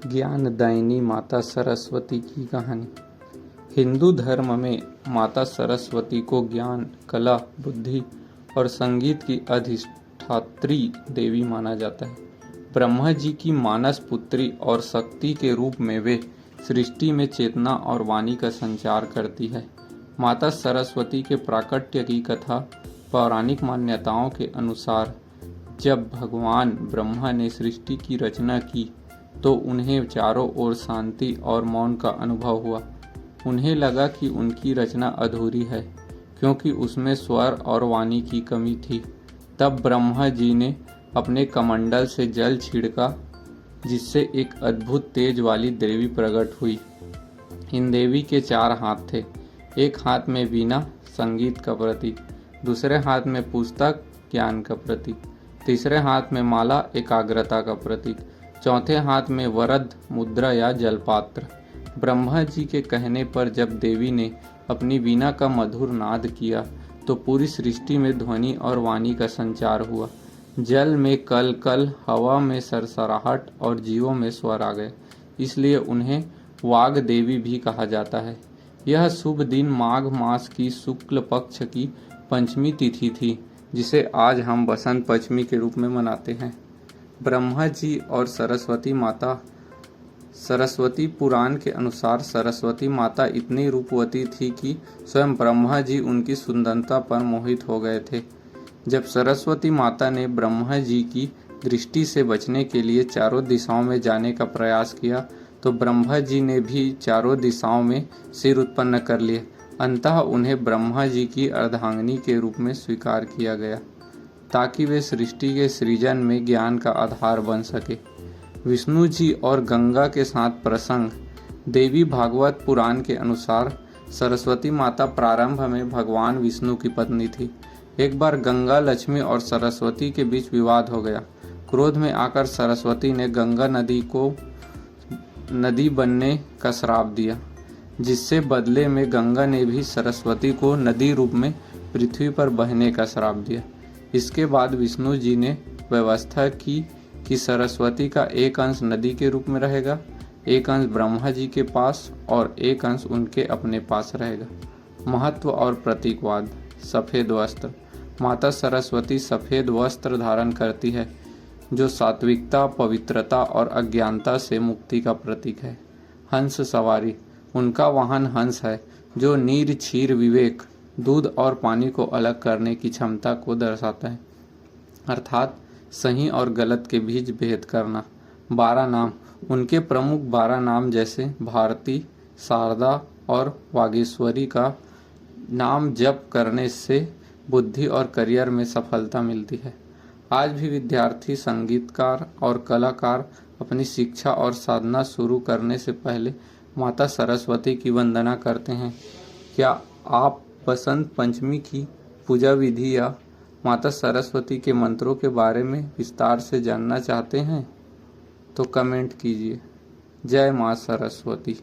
ज्ञानदायिनी माता सरस्वती की कहानी। हिंदू धर्म में माता सरस्वती को ज्ञान, कला, बुद्धि और संगीत की अधिष्ठात्री देवी माना जाता है। ब्रह्मा जी की मानस पुत्री और शक्ति के रूप में वे सृष्टि में चेतना और वाणी का संचार करती है। माता सरस्वती के प्राकट्य की कथा पौराणिक मान्यताओं के अनुसार जब भगवान ब्रह्मा ने सृष्टि की रचना की तो उन्हें चारों ओर शांति और मौन का अनुभव हुआ। उन्हें लगा कि उनकी रचना अधूरी है क्योंकि उसमें स्वर और वाणी की कमी थी। तब ब्रह्मा जी ने अपने कमंडल से जल छिड़का जिससे एक अद्भुत तेज वाली देवी प्रकट हुई। इन देवी के 4 हाथ थे। एक हाथ में वीणा संगीत का प्रतीक, दूसरे हाथ में पुस्तक ज्ञान का प्रतीक, तीसरे हाथ में माला एकाग्रता का प्रतीक, चौथे हाथ में वरद मुद्रा या जलपात्र। ब्रह्मा जी के कहने पर जब देवी ने अपनी वीणा का मधुर नाद किया तो पूरी सृष्टि में ध्वनि और वाणी का संचार हुआ। जल में कल कल, हवा में सरसराहट और जीवों में स्वर आ गए। इसलिए उन्हें वाग देवी भी कहा जाता है। यह शुभ दिन माघ मास की शुक्ल पक्ष की पंचमी तिथि थी जिसे आज हम बसंत पंचमी के रूप में मनाते हैं। ब्रह्मा जी और सरस्वती माता। सरस्वती पुराण के अनुसार सरस्वती माता इतनी रूपवती थी कि स्वयं ब्रह्मा जी उनकी सुंदरता पर मोहित हो गए थे। जब सरस्वती माता ने ब्रह्मा जी की दृष्टि से बचने के लिए चारों दिशाओं में जाने का प्रयास किया तो ब्रह्मा जी ने भी चारों दिशाओं में सिर उत्पन्न कर लिए। अंततः उन्हें ब्रह्मा जी की अर्धांगिनी के रूप में स्वीकार किया गया ताकि वे सृष्टि के सृजन में ज्ञान का आधार बन सके। विष्णु जी और गंगा के साथ प्रसंग। देवी भागवत पुराण के अनुसार सरस्वती माता प्रारंभ में भगवान विष्णु की पत्नी थी। एक बार गंगा, लक्ष्मी और सरस्वती के बीच विवाद हो गया। क्रोध में आकर सरस्वती ने गंगा नदी को नदी बनने का श्राप दिया, जिससे बदले में गंगा ने भी सरस्वती को नदी रूप में पृथ्वी पर बहने का श्राप दिया। इसके बाद विष्णु जी ने व्यवस्था की कि सरस्वती का एक अंश नदी के रूप में रहेगा, एक अंश ब्रह्मा जी के पास और एक अंश उनके अपने पास रहेगा। महत्व और प्रतीकवाद। सफ़ेद वस्त्र। माता सरस्वती सफ़ेद वस्त्र धारण करती है जो सात्विकता, पवित्रता और अज्ञानता से मुक्ति का प्रतीक है। हंस सवारी। उनका वाहन हंस है जो नीर, क्षीर, विवेक, दूध और पानी को अलग करने की क्षमता को दर्शाता है, अर्थात सही और गलत के बीच भेद करना। 12 नाम। उनके प्रमुख 12 नाम जैसे भारती, शारदा और वागीश्वरी का नाम जप करने से बुद्धि और करियर में सफलता मिलती है। आज भी विद्यार्थी, संगीतकार और कलाकार अपनी शिक्षा और साधना शुरू करने से पहले माता सरस्वती की वंदना करते हैं। क्या आप बसंत पंचमी की पूजा विधि या माता सरस्वती के मंत्रों के बारे में विस्तार से जानना चाहते हैं? तो कमेंट कीजिए। जय मां सरस्वती।